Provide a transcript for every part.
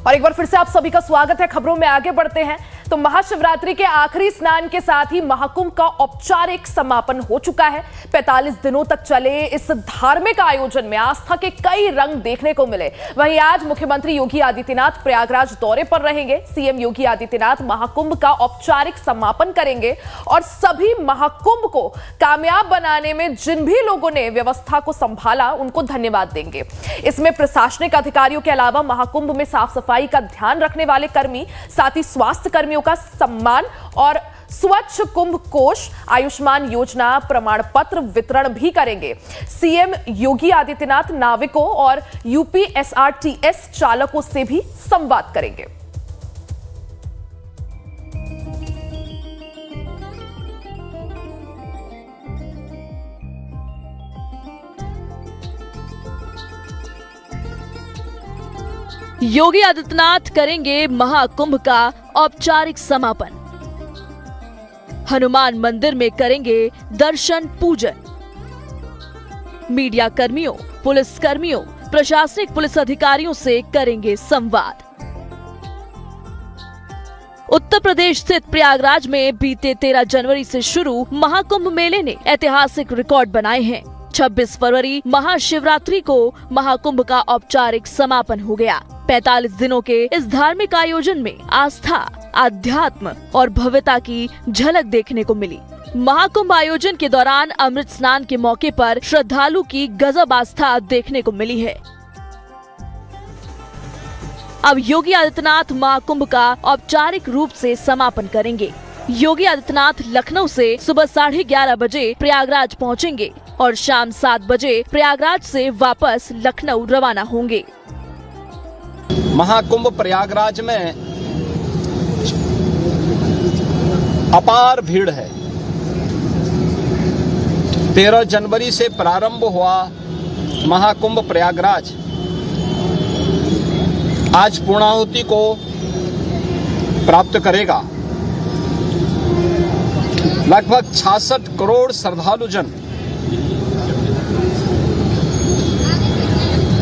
और एक बार फिर से आप सभी का स्वागत है। खबरों में आगे बढ़ते हैं तो महाशिवरात्रि के आखिरी स्नान के साथ ही महाकुंभ का औपचारिक समापन हो चुका है। 45 दिनों तक चले इस धार्मिक आयोजन में आस्था के कई रंग देखने को मिले। वहीं आज मुख्यमंत्री योगी आदित्यनाथ प्रयागराज दौरे पर रहेंगे। सीएम योगी आदित्यनाथ महाकुंभ का औपचारिक समापन करेंगे और सभी महाकुंभ को कामयाब बनाने में जिन भी लोगों ने व्यवस्था को संभाला उनको धन्यवाद देंगे। इसमें प्रशासनिक अधिकारियों के अलावा महाकुंभ में साफ सफाई का ध्यान रखने वाले कर्मी, साथ ही स्वास्थ्य कर्मियों का सम्मान और स्वच्छ कुंभ कोष, आयुष्मान योजना प्रमाण पत्र वितरण भी करेंगे। सीएम योगी आदित्यनाथ नाविकों और यूपीएसआरटीएस चालकों से भी संवाद करेंगे। योगी आदित्यनाथ करेंगे महाकुंभ का औपचारिक समापन। हनुमान मंदिर में करेंगे दर्शन पूजन। मीडिया कर्मियों, पुलिस कर्मियों, प्रशासनिक पुलिस अधिकारियों से करेंगे संवाद। उत्तर प्रदेश स्थित प्रयागराज में बीते 13 जनवरी से शुरू महाकुंभ मेले ने ऐतिहासिक रिकॉर्ड बनाए हैं। 26 फरवरी महाशिवरात्रि को महाकुंभ का औपचारिक समापन हो गया। 45 दिनों के इस धार्मिक आयोजन में आस्था, आध्यात्म और भव्यता की झलक देखने को मिली। महाकुंभ आयोजन के दौरान अमृत स्नान के मौके पर श्रद्धालु की गजब आस्था देखने को मिली है। अब योगी आदित्यनाथ महाकुंभ का औपचारिक रूप से समापन करेंगे। योगी आदित्यनाथ लखनऊ से सुबह 11:30 बजे प्रयागराज पहुंचेंगे और शाम 7 बजे प्रयागराज से वापस लखनऊ रवाना होंगे। महाकुंभ प्रयागराज में अपार भीड़ है। 13 जनवरी से प्रारंभ हुआ महाकुंभ प्रयागराज आज पूर्णाहुति को प्राप्त करेगा। लगभग 66 करोड़ श्रद्धालुजन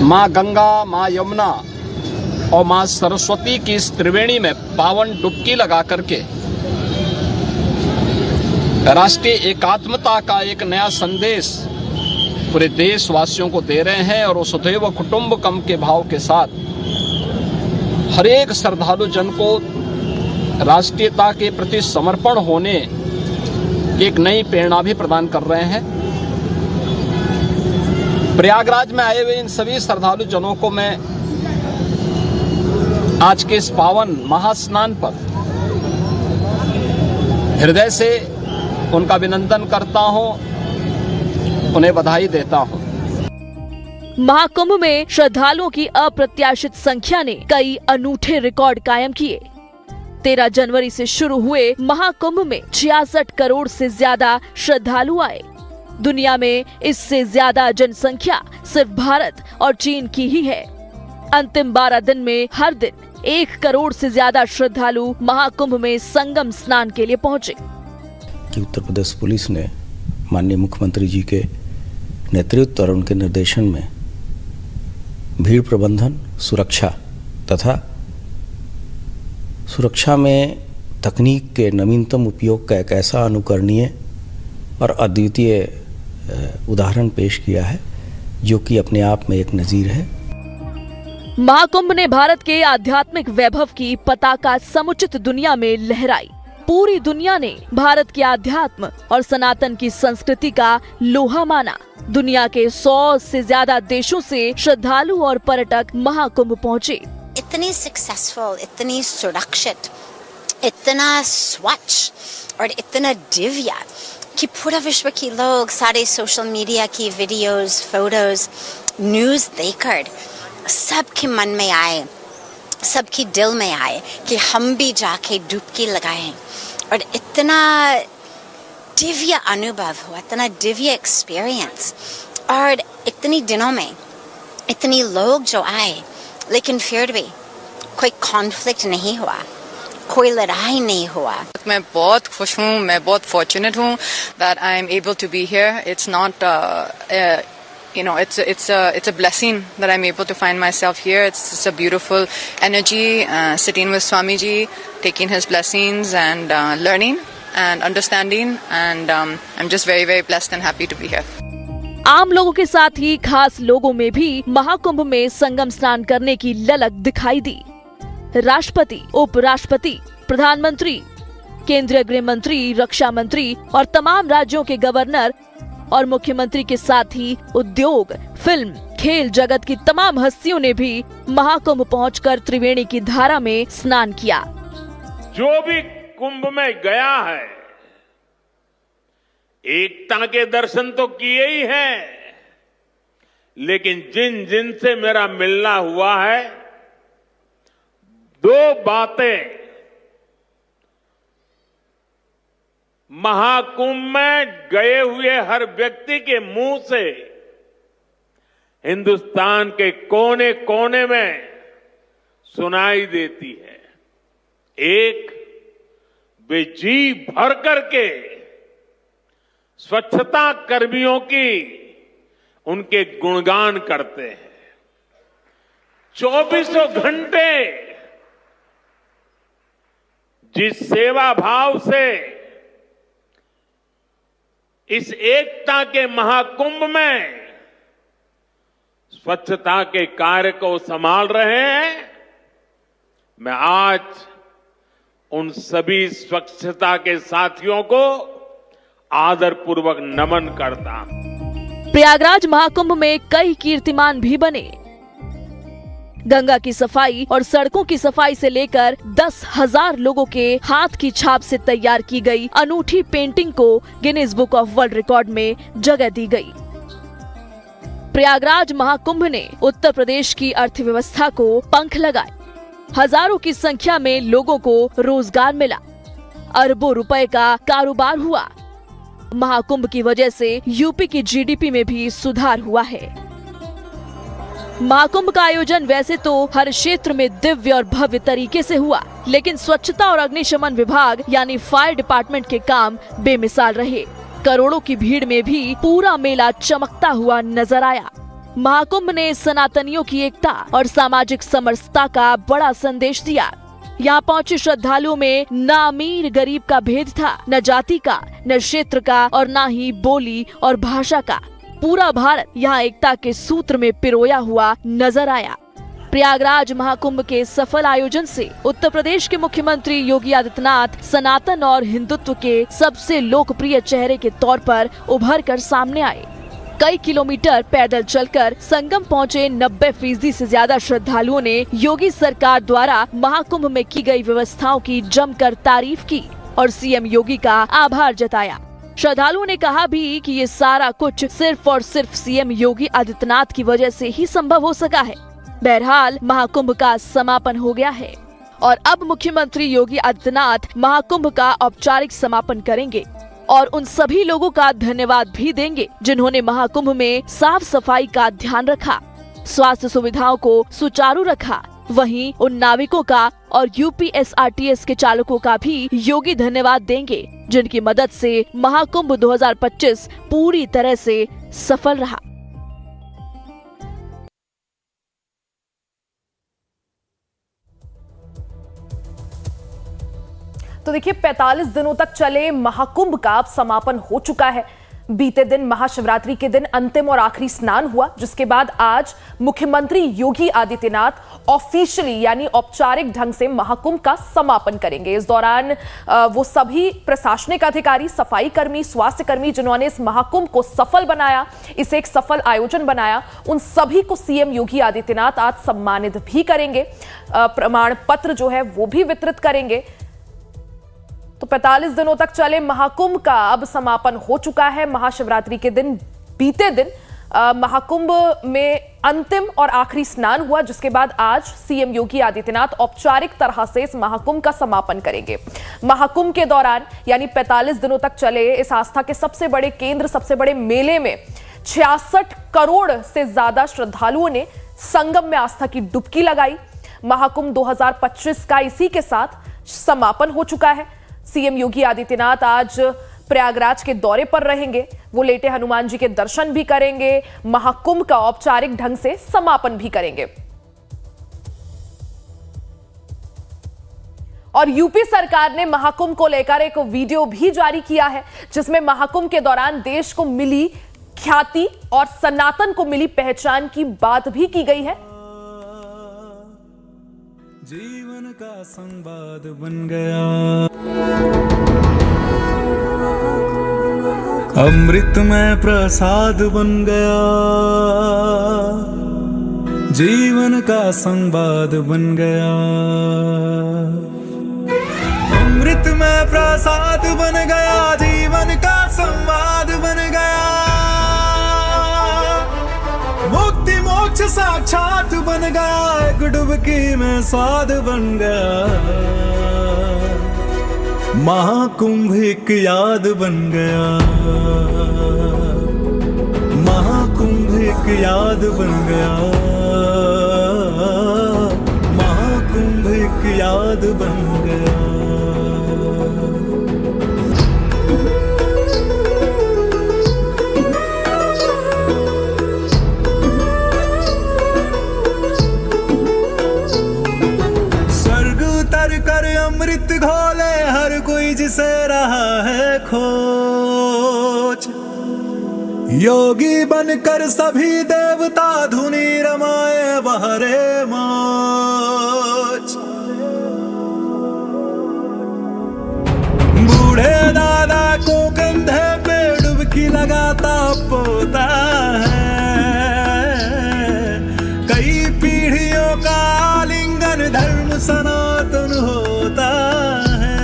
मां गंगा, मां यमुना और मां सरस्वती की इस त्रिवेणी में पावन डुबकी लगा करके राष्ट्रीय एकात्मता का एक नया संदेश पूरे देशवासियों को दे रहे हैं। और वसुधैव कुटुंबकम के भाव के साथ हर एक श्रद्धालु जन को राष्ट्रीयता के प्रति समर्पण होने की एक नई प्रेरणा भी प्रदान कर रहे हैं। प्रयागराज में आए हुए इन सभी श्रद्धालु जनों को मैं आज के इस पावन महास्नान पर हृदय से उनका अभिनंदन करता हूं, उन्हें बधाई देता हूं। महाकुंभ में श्रद्धालुओं की अप्रत्याशित संख्या ने कई अनूठे रिकॉर्ड कायम किए। 13 जनवरी से शुरू हुए महाकुंभ में 66 करोड़ से ज्यादा श्रद्धालु आए। दुनिया में इससे ज्यादा जनसंख्या सिर्फ भारत और चीन की ही है। अंतिम 12 दिन में हर दिन 1 करोड़ से ज्यादा श्रद्धालु महाकुंभ में संगम स्नान के लिए पहुंचे। कि उत्तर प्रदेश पुलिस ने माननीय मुख्यमंत्री जी के नेतृत्व और उनके निर्देशन में भीड़ प्रबंधन, सुरक्षा तथा सुरक्षा में तकनीक के नवीनतम उपयोग का एक ऐसा अनुकरणीय और अद्वितीय उदाहरण पेश किया है जो कि अपने आप में एक नजीर है। महाकुंभ ने भारत के आध्यात्मिक वैभव की पताका समुचित दुनिया में लहराई। पूरी दुनिया ने भारत के आध्यात्म और सनातन की संस्कृति का लोहा माना। दुनिया के 100 से ज्यादा देशों से श्रद्धालु और पर्यटक महाकुंभ पहुँचे। इतनी सक्सेसफुल, इतनी सुरक्षित, इतना स्वच्छ और इतना दिव्य कि पूरा विश्व के लोग सारे सोशल मीडिया की वीडियोस, फोटोज, न्यूज देखकर सबके मन में आए, सबके दिल में आए कि हम भी जाके डुबकी लगाएं। और इतना दिव्य अनुभव हुआ, इतना दिव्य एक्सपीरियंस। और इतनी दिनों में इतने लोग जो आए, लेकिन फिर भी कोई कॉन्फ्लिक्ट नहीं हुआ, कोई लड़ाई नहीं हुआ। मैं बहुत खुश हूँ, मैं बहुत फॉर्चुनेट हूँ that I am able to be here. It's not you know, it's a blessing that I'm able to find myself here. It's a beautiful energy, sitting with Swamiji, taking his blessings and learning and understanding, and I'm just very, very blessed and happy to be here. आम लोगों के साथ ही खास लोगों में भी महाकुंभ में संगम स्नान करने की ललक दिखाई दी। राष्ट्रपति, उपराष्ट्रपति, प्रधानमंत्री, केंद्रीय गृह मंत्री, रक्षा मंत्री और तमाम राज्यों के गवर्नर और मुख्यमंत्री के साथ ही उद्योग, फिल्म, खेल जगत की तमाम हस्तियों ने भी महाकुंभ पहुंचकर त्रिवेणी की धारा में स्नान किया। जो भी कुंभ में गया है, एकता के दर्शन तो किए ही हैं, लेकिन जिन जिन से मेरा मिलना हुआ है, दो बातें महाकुंभ में गए हुए हर व्यक्ति के मुंह से हिंदुस्तान के कोने कोने में सुनाई देती है। एक, वे जी भर करके स्वच्छता कर्मियों की उनके गुणगान करते हैं। 24 घंटे जिस सेवा भाव से इस एकता के महाकुंभ में स्वच्छता के कार्य को संभाल रहे हैं, मैं आज उन सभी स्वच्छता के साथियों को आदरपूर्वक नमन करता हूं। प्रयागराज महाकुंभ में कई कीर्तिमान भी बने। गंगा की सफाई और सड़कों की सफाई से लेकर 10,000 लोगों के हाथ की छाप से तैयार की गई अनूठी पेंटिंग को Guinness book of world record में जगह दी गई। प्रयागराज महाकुंभ ने उत्तर प्रदेश की अर्थव्यवस्था को पंख लगाए। हजारों की संख्या में लोगों को रोजगार मिला। अरबों रुपए का कारोबार हुआ। महाकुंभ की वजह से यूपी की जीडीपी में भी सुधार हुआ है। महाकुंभ का आयोजन वैसे तो हर क्षेत्र में दिव्य और भव्य तरीके से हुआ, लेकिन स्वच्छता और अग्निशमन विभाग यानी फायर डिपार्टमेंट के काम बेमिसाल रहे। करोड़ों की भीड़ में भी पूरा मेला चमकता हुआ नजर आया। महाकुंभ ने सनातनियों की एकता और सामाजिक समरसता का बड़ा संदेश दिया। यहाँ पहुँचे श्रद्धालुओं में न अमीर गरीब का भेद था, न जाति का, न क्षेत्र का और न ही बोली और भाषा का। पूरा भारत यहाँ एकता के सूत्र में पिरोया हुआ नजर आया। प्रयागराज महाकुंभ के सफल आयोजन से उत्तर प्रदेश के मुख्यमंत्री योगी आदित्यनाथ सनातन और हिंदुत्व के सबसे लोकप्रिय चेहरे के तौर पर उभर कर सामने आए। कई किलोमीटर पैदल चलकर संगम पहुंचे 90% से ज्यादा श्रद्धालुओं ने योगी सरकार द्वारा महाकुंभ में की गई व्यवस्थाओं की जमकर तारीफ की और सीएम योगी का आभार जताया। श्रद्धालुओं ने कहा भी कि ये सारा कुछ सिर्फ और सिर्फ सीएम योगी आदित्यनाथ की वजह से ही संभव हो सका है। बहरहाल महाकुंभ का समापन हो गया है और अब मुख्यमंत्री योगी आदित्यनाथ महाकुंभ का औपचारिक समापन करेंगे और उन सभी लोगों का धन्यवाद भी देंगे जिन्होंने महाकुंभ में साफ सफाई का ध्यान रखा, स्वास्थ्य सुविधाओं को सुचारू रखा। वहीं उन नाविकों का और यूपीएसआरटीएस के चालकों का भी योगी धन्यवाद देंगे जिनकी मदद से महाकुंभ 2025 पूरी तरह से सफल रहा। तो देखिए 45 दिनों तक चले महाकुंभ का अब समापन हो चुका है। बीते दिन महाशिवरात्रि के दिन अंतिम और आखिरी स्नान हुआ, जिसके बाद आज मुख्यमंत्री योगी आदित्यनाथ ऑफिशियली यानी औपचारिक ढंग से महाकुंभ का समापन करेंगे। इस दौरान वो सभी प्रशासनिक अधिकारी, सफाई कर्मी, स्वास्थ्य कर्मी जिन्होंने इस महाकुंभ को सफल बनाया, इसे एक सफल आयोजन बनाया, उन सभी को सीएम योगी आदित्यनाथ आज सम्मानित भी करेंगे। प्रमाण पत्र जो है वो भी वितरित करेंगे। तो 45 दिनों तक चले महाकुंभ का अब समापन हो चुका है। महाशिवरात्रि के दिन बीते दिन महाकुंभ में अंतिम और आखिरी स्नान हुआ, जिसके बाद आज सीएम योगी आदित्यनाथ औपचारिक तरह से इस महाकुंभ का समापन करेंगे। महाकुंभ के दौरान यानी 45 दिनों तक चले इस आस्था के सबसे बड़े केंद्र, सबसे बड़े मेले में 66 करोड़ से ज्यादा श्रद्धालुओं ने संगम में आस्था की डुबकी लगाई। महाकुंभ 2025 का इसी के साथ समापन हो चुका है। सीएम योगी आदित्यनाथ आज प्रयागराज के दौरे पर रहेंगे। वो लेटे हनुमान जी के दर्शन भी करेंगे, महाकुंभ का औपचारिक ढंग से समापन भी करेंगे। और यूपी सरकार ने महाकुंभ को लेकर एक वीडियो भी जारी किया है, जिसमें महाकुंभ के दौरान देश को मिली ख्याति और सनातन को मिली पहचान की बात भी की गई है। जीवन का संवाद बन गया, अमृत में प्रसाद बन गया, जीवन का संवाद बन गया, अमृत में प्रसाद बन गया, जीवन का संवाद बन गया, मुक्ति मोक्ष साक्षात बन गया, एक डुबकी में स्वाद बन गया, महाकुंभ एक याद बन गया, महाकुंभ एक याद बन गया, महाकुंभ एक याद बन गया। कर अमृत घोले हर कोई जिसे रहा है खोज, योगी बनकर सभी देवता धुनी रमाए बहरे मौज, बूढ़े दादा को कंधे पे डुबकी लगाता पोता है, कई पीढ़ियों का आलिंगन धर्म सनातन होता है,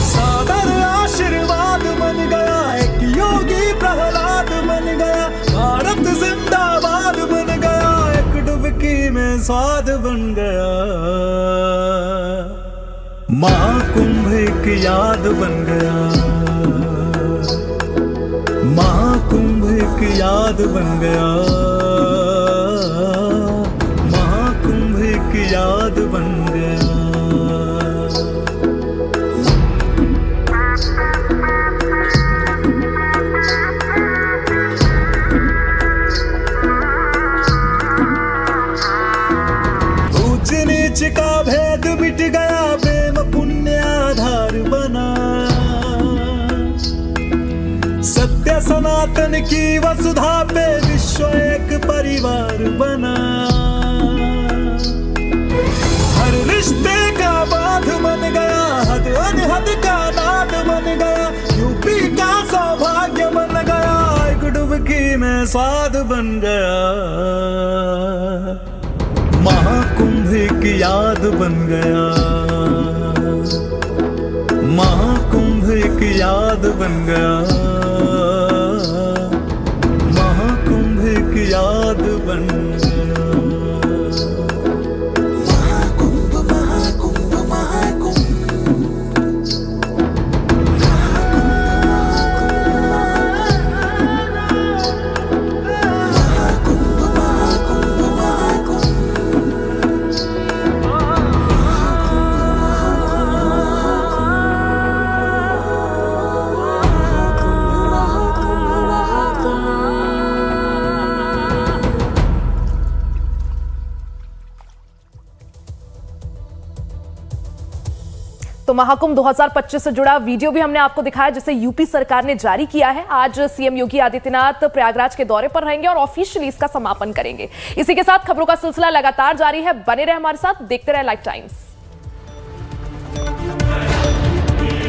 सादर आशीर्वाद बन गया, एक योगी प्रहलाद बन गया, भारत जिंदाबाद बन गया, एक डुबकी में स्वाद बन गया, महाकुंभ एक याद बन गया, महाकुंभ एक याद बन गया, याद बन गया। ऊंच नीच का भेद मिट गया, प्रेम पुण्य आधार बना, सत्य सनातन की वसुधा पे विश्व एक परिवार बना, रिश्ते का बाध बन गया, हद अनहद का नाद बन गया, यूपी का सौभाग्य बन गया, एक डुबकी में स्वाद बन गया, महाकुंभ एक याद बन गया, महाकुंभ एक याद बन गया, महाकुंभ एक याद बन गया। तो महाकुंभ 2025 से जुड़ा वीडियो भी हमने आपको दिखाया, जिसे यूपी सरकार ने जारी किया है। आज सीएम योगी आदित्यनाथ प्रयागराज के दौरे पर रहेंगे और ऑफिशियली इसका समापन करेंगे। इसी के साथ खबरों का सिलसिला लगातार जारी है। बने रहे हमारे साथ, देखते रहे लाइव टाइम्स।